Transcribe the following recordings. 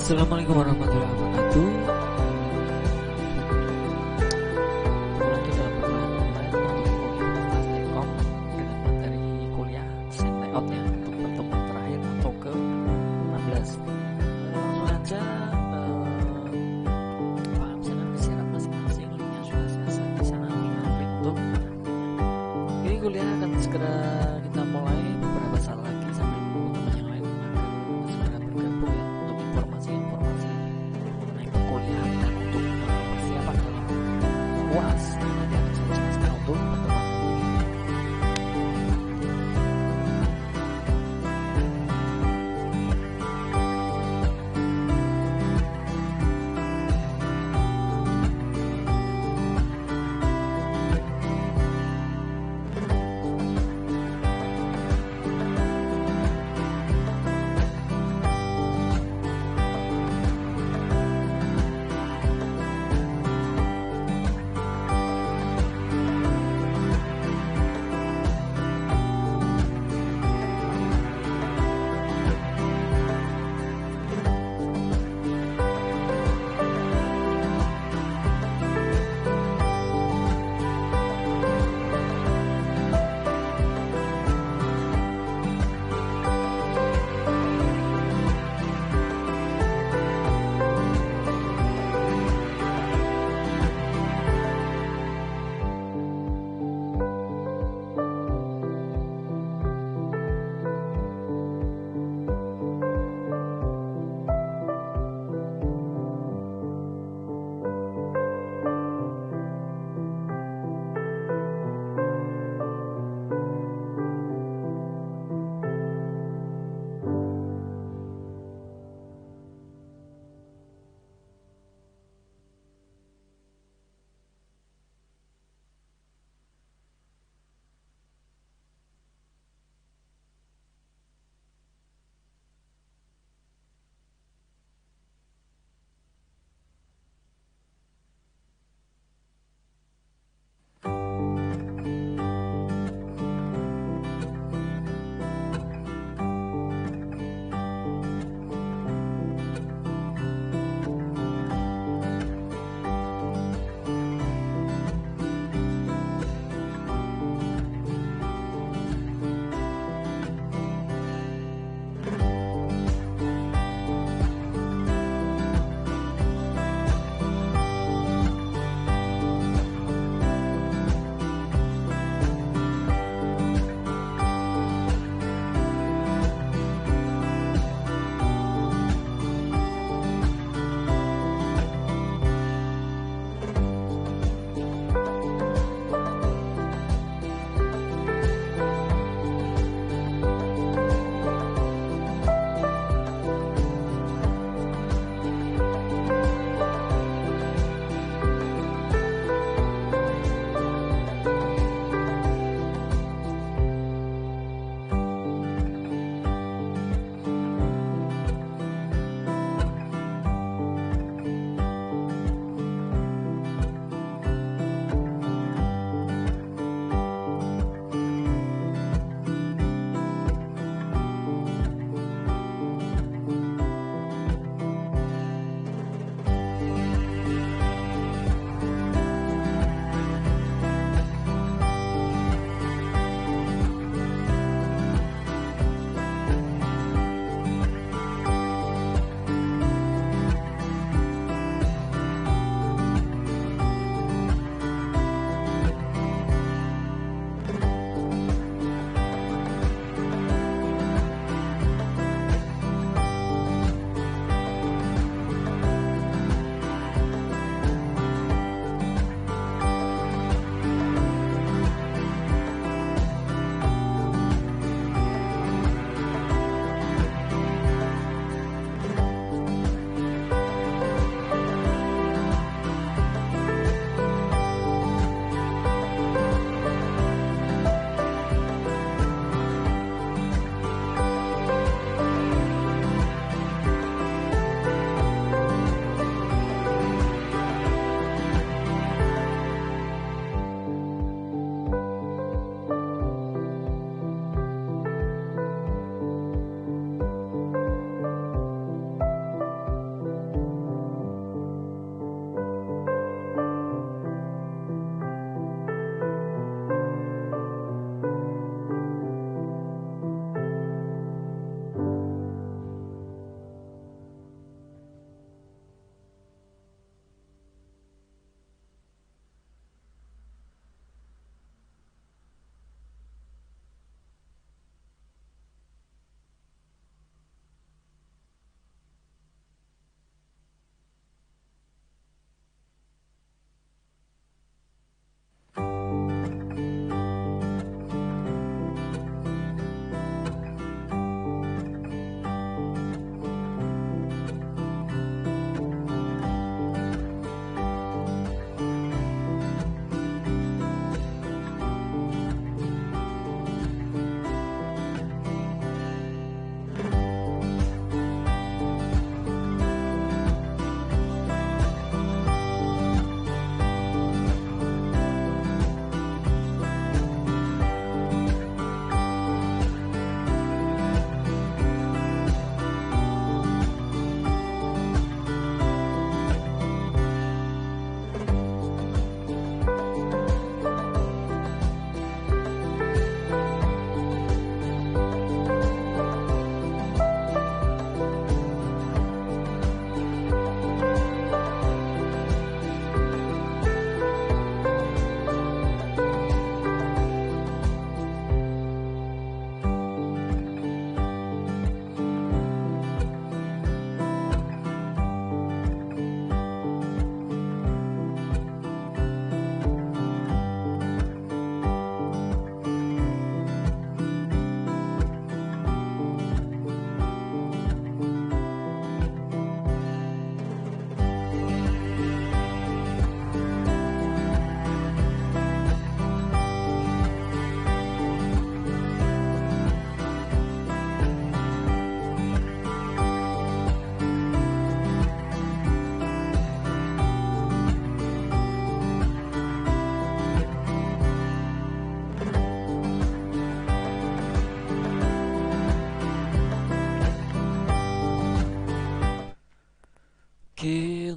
Assalamualaikum warahmatullahi wabarakatuh. Lagi dalam perkuliahan online untuk Universitas Telkom dengan materi kuliah set layout ya untuk pertemuan terakhir atau ke 15. Langsung aja paham sana siaran masing-masing, linknya sudah saya share di sana, link untuk ini kuliah akan segera kita mulai beberapa saat lagi sambil menunggu teman yang lain akan segera bergabung ya untuk informasi-informasi mengenai perkuliahan dan untuk persiapan dalam UAS. Nanti akan saya jelaskan untuk teman-teman.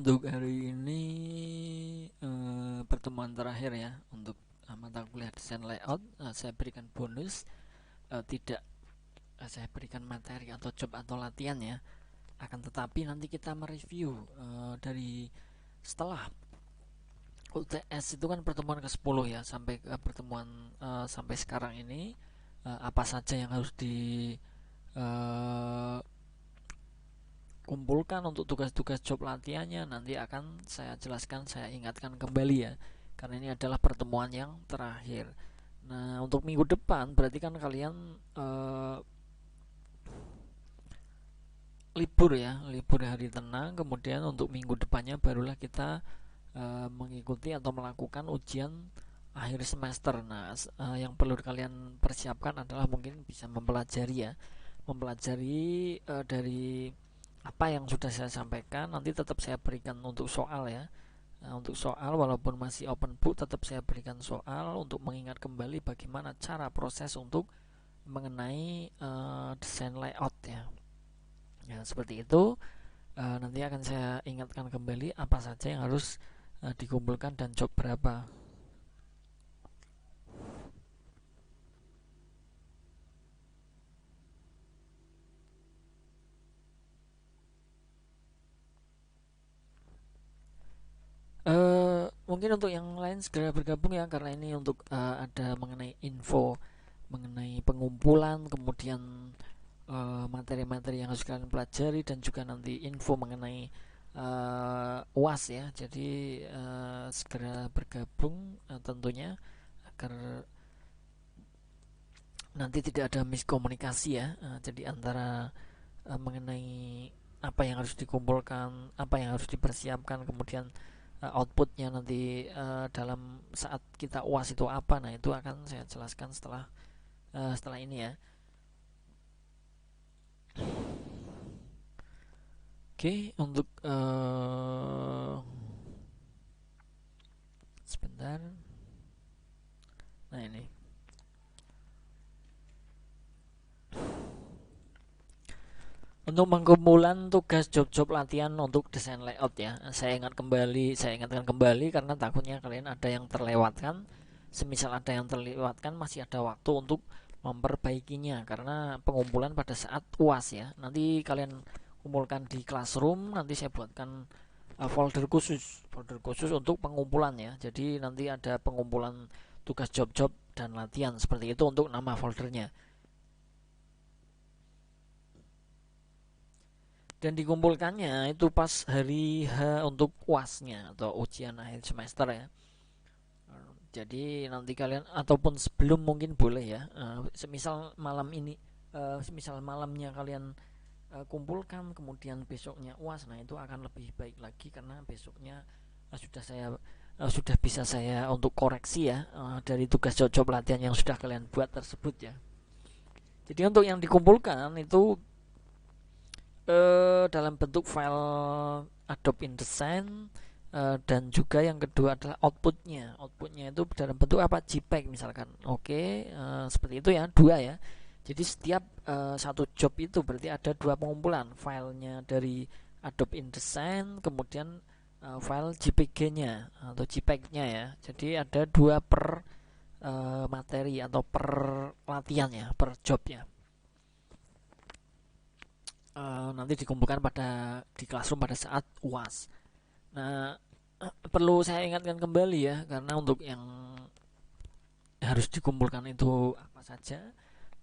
untuk hari ini pertemuan terakhir ya untuk mata kuliah desain layout. Saya berikan bonus, tidak saya berikan materi atau job atau latihan ya. Akan tetapi nanti kita mereview dari setelah UTS itu kan pertemuan ke-10 ya, sampai ke pertemuan sampai sekarang ini apa saja yang harus kumpulkan untuk tugas-tugas job latihannya, nanti akan saya jelaskan, saya ingatkan kembali ya, karena ini adalah pertemuan yang terakhir. Nah, untuk minggu depan berarti kan kalian libur ya, libur hari tenang. Kemudian untuk minggu depannya barulah kita mengikuti atau melakukan ujian akhir semester. Nah, yang perlu kalian persiapkan adalah mungkin bisa mempelajari ya, mempelajari dari apa yang sudah saya sampaikan. Nanti tetap saya berikan untuk soal ya. Nah, untuk soal walaupun masih open book, tetap saya berikan soal untuk mengingat kembali bagaimana cara proses untuk mengenai desain layout ya. Ya seperti itu. Nanti akan saya ingatkan kembali apa saja yang harus dikumpulkan dan job berapa. Mungkin untuk yang lain segera bergabung ya, karena ini untuk ada mengenai info mengenai pengumpulan, kemudian materi-materi yang harus kalian pelajari, dan juga nanti info mengenai UAS ya. Jadi segera bergabung tentunya, agar nanti tidak ada miskomunikasi ya. Jadi antara mengenai apa yang harus dikumpulkan, apa yang harus dipersiapkan, kemudian outputnya nanti dalam saat kita UAS itu apa. Nah, itu akan saya jelaskan setelah ini ya. Oke, untuk sebentar. Nah, ini untuk pengumpulan tugas job-job latihan untuk desain layout ya. Saya ingatkan kembali karena takutnya kalian ada yang terlewatkan. Semisal ada yang terlewatkan, masih ada waktu untuk memperbaikinya, karena pengumpulan pada saat UAS ya. Nanti kalian kumpulkan di Classroom, nanti saya buatkan folder khusus untuk pengumpulan ya. Jadi nanti ada pengumpulan tugas job-job dan latihan seperti itu untuk nama foldernya. Dan dikumpulkannya itu pas hari H untuk UASnya atau ujian akhir semester ya. Jadi nanti kalian ataupun sebelum mungkin boleh ya. Semisal malam ini, semisal malamnya kalian kumpulkan, kemudian besoknya UAS, nah itu akan lebih baik lagi, karena besoknya sudah bisa saya untuk koreksi ya dari tugas job latihan yang sudah kalian buat tersebut ya. Jadi untuk yang dikumpulkan itu dalam bentuk file Adobe InDesign, dan juga yang kedua adalah outputnya itu dalam bentuk apa, JPEG misalkan. Oke, seperti itu ya, dua ya. Jadi setiap satu job itu berarti ada dua pengumpulan, filenya dari Adobe InDesign, kemudian file JPG-nya atau JPEG-nya ya. Jadi ada dua per materi atau per latihan ya, per job ya. Nanti dikumpulkan di Classroom pada saat UAS. Nah, perlu saya ingatkan kembali ya, karena untuk yang harus dikumpulkan itu apa saja.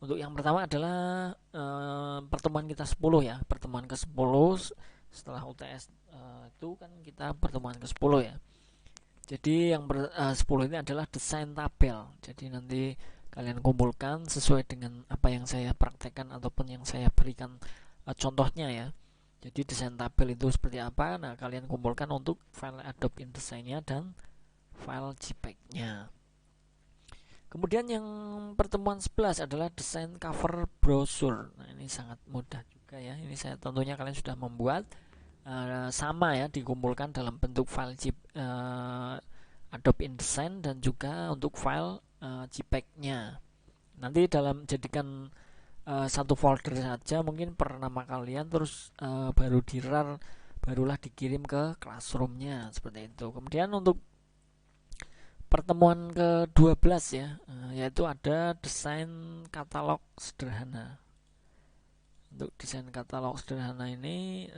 Untuk yang pertama adalah pertemuan kita 10 ya, pertemuan ke-10 setelah UTS itu kan kita pertemuan ke-10 ya. Jadi yang 10 ini adalah desain tabel. Jadi nanti kalian kumpulkan sesuai dengan apa yang saya praktekkan ataupun yang saya berikan contohnya ya. Jadi desain tabel itu seperti apa? Nah, kalian kumpulkan untuk file Adobe InDesign-nya dan file JPEG-nya. Kemudian yang pertemuan 11 adalah desain cover brosur. Nah, ini sangat mudah juga ya. Ini saya tentunya kalian sudah membuat sama ya, dikumpulkan dalam bentuk file Adobe InDesign dan juga untuk file JPEG-nya. Nanti jadikan satu folder saja mungkin per nama kalian, terus baru di-rar barulah dikirim ke classroomnya seperti itu. Kemudian untuk pertemuan ke-12 ya, yaitu ada desain katalog sederhana. Untuk desain katalog sederhana ini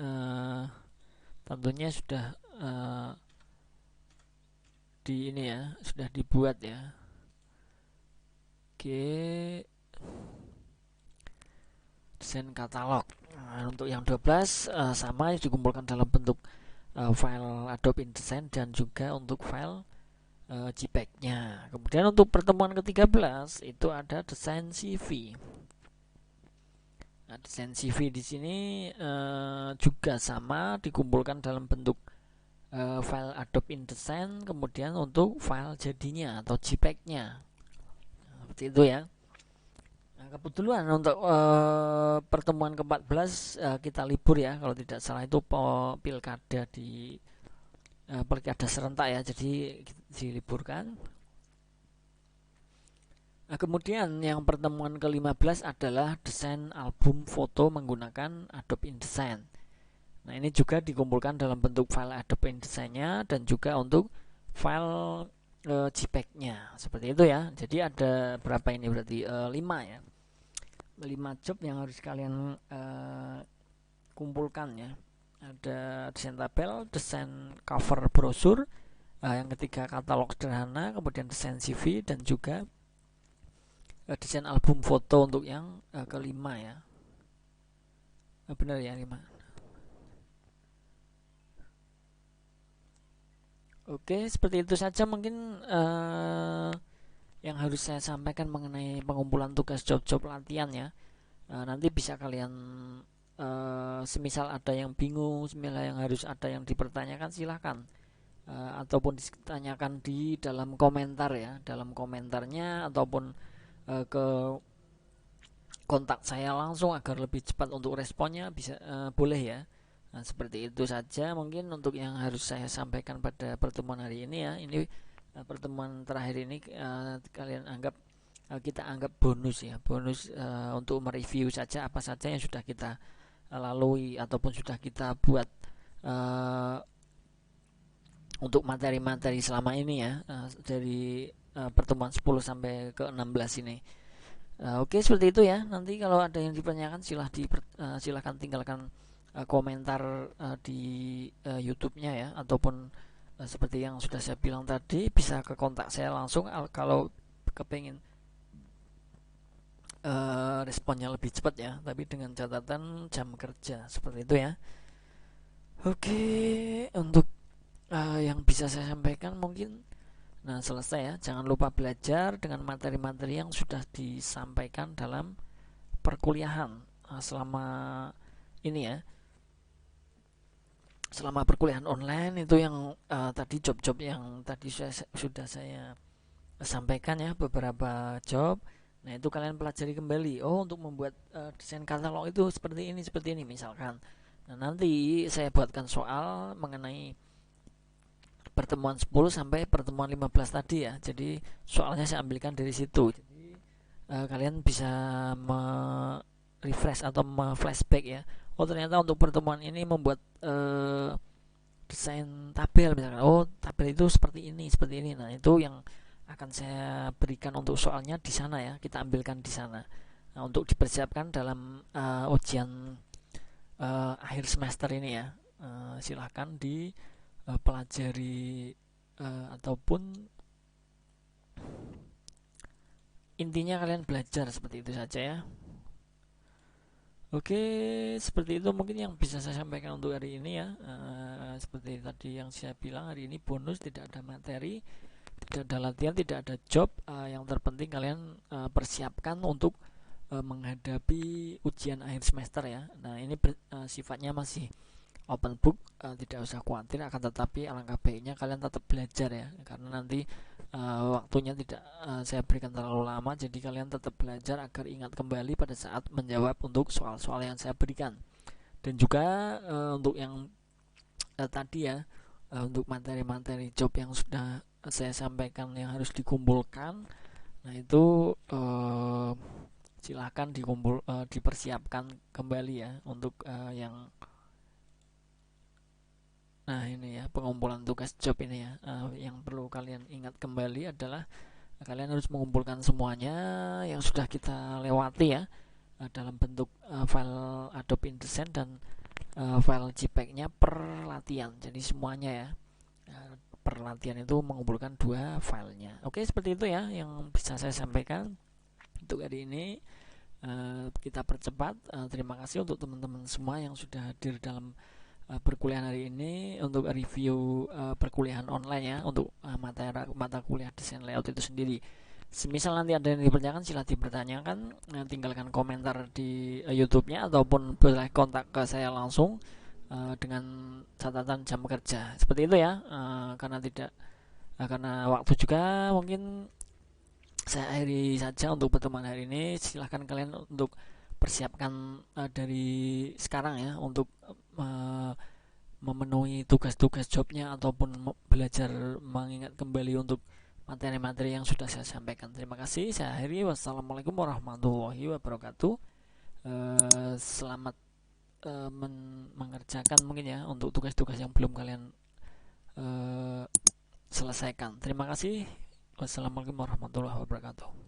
tentunya sudah di ini ya, sudah dibuat ya. Oke, desain katalog. Nah, untuk yang 12 sama dikumpulkan dalam bentuk file Adobe InDesign dan juga untuk file JPEG-nya. Kemudian untuk pertemuan ke-13 itu ada desain CV. Nah, desain CV di sini juga sama dikumpulkan dalam bentuk file Adobe InDesign, kemudian untuk file jadinya atau JPEG-nya. Nah, seperti itu ya. Nah, kebetulan untuk pertemuan ke-14 kita libur ya, kalau tidak salah itu pilkada di pilkada serentak ya, jadi diliburkan. Nah, kemudian yang pertemuan ke-15 adalah desain album foto menggunakan Adobe InDesign. Nah, ini juga dikumpulkan dalam bentuk file Adobe InDesign-nya dan juga untuk file JPEG-nya. Seperti itu ya. Jadi ada berapa ini berarti 5 ya. 5 job yang harus kalian kumpulkan ya. Ada desain tabel, desain cover brosur, yang ketiga katalog sederhana, kemudian desain CV dan juga desain album foto untuk yang kelima ya. Benar ya, 5. Oke, seperti itu saja mungkin yang harus saya sampaikan mengenai pengumpulan tugas job-job latihan ya. Nanti bisa kalian semisal ada yang bingung, semisal yang harus ada yang dipertanyakan, silahkan ataupun ditanyakan di dalam komentar ya, dalam komentarnya ataupun ke kontak saya langsung agar lebih cepat untuk responnya bisa boleh ya. Nah, seperti itu saja mungkin untuk yang harus saya sampaikan pada pertemuan hari ini ya. Ini pertemuan terakhir ini kalian anggap kita anggap bonus ya, bonus untuk mereview saja apa saja yang sudah kita lalui ataupun sudah kita buat untuk materi-materi selama ini ya, dari pertemuan 10 sampai ke 16 ini. Oke, seperti itu ya. Nanti kalau ada yang ditanyakan silahkan tinggalkan komentar di YouTube-nya ya, ataupun seperti yang sudah saya bilang tadi bisa ke kontak saya langsung kalau kepengen responnya lebih cepat ya, tapi dengan catatan jam kerja seperti itu ya. Oke, untuk yang bisa saya sampaikan mungkin selesai ya. Jangan lupa belajar dengan materi-materi yang sudah disampaikan dalam perkuliahan selama ini ya. Selama perkuliahan online itu yang tadi job-job yang tadi sudah saya sampaikan ya, beberapa job. Nah, itu kalian pelajari kembali. Oh, untuk membuat desain katalog itu seperti ini misalkan. Nah, nanti saya buatkan soal mengenai pertemuan 10 sampai pertemuan 15 tadi ya. Jadi soalnya saya ambilkan dari situ. Jadi kalian bisa refresh atau flashback ya. Oh, ternyata untuk pertemuan ini membuat desain tabel misalkan. Oh, tabel itu seperti ini. Nah, itu yang akan saya berikan untuk soalnya di sana ya. Kita ambilkan di sana. Nah, untuk dipersiapkan dalam ujian akhir semester ini ya. Silahkan dipelajari ataupun intinya kalian belajar seperti itu saja ya. Oke, seperti itu mungkin yang bisa saya sampaikan untuk hari ini ya. Seperti tadi yang saya bilang, hari ini bonus, tidak ada materi, tidak ada latihan, tidak ada job. Yang terpenting kalian persiapkan untuk menghadapi ujian akhir semester ya. Nah, ini sifatnya masih open book, tidak usah khawatir, akan tetapi alangkah baiknya kalian tetap belajar ya, karena nanti waktunya tidak saya berikan terlalu lama, jadi kalian tetap belajar agar ingat kembali pada saat menjawab untuk soal-soal yang saya berikan. Dan juga untuk yang tadi ya, untuk materi-materi job yang sudah saya sampaikan yang harus dikumpulkan, nah itu silahkan dipersiapkan kembali ya untuk yang Nah ini ya pengumpulan tugas job ini ya. Yang perlu kalian ingat kembali adalah kalian harus mengumpulkan semuanya yang sudah kita lewati ya, dalam bentuk file Adobe InDesign dan file JPEG-nya per latihan. Jadi semuanya ya, per latihan itu mengumpulkan 2 filenya. Oke, seperti itu ya yang bisa saya sampaikan untuk hari ini. Kita percepat. Terima kasih untuk teman-teman semua yang sudah hadir dalam perkuliahan hari ini untuk review perkuliahan online ya, untuk mata kuliah desain layout itu sendiri. Semisal nanti ada yang dipertanyakan, silahkan dipertanyakan, tinggalkan komentar di YouTube-nya ataupun boleh kontak ke saya langsung dengan catatan jam kerja. Seperti itu ya. Karena waktu juga mungkin saya akhiri saja untuk pertemuan hari ini. Silahkan kalian untuk persiapkan dari sekarang ya untuk memenuhi tugas-tugas jobnya ataupun belajar mengingat kembali untuk materi-materi yang sudah saya sampaikan. Terima kasih. Saya akhiri. Wassalamualaikum warahmatullahi wabarakatuh. Selamat mengerjakan mungkin ya untuk tugas-tugas yang belum kalian selesaikan. Terima kasih. Wassalamualaikum warahmatullahi wabarakatuh.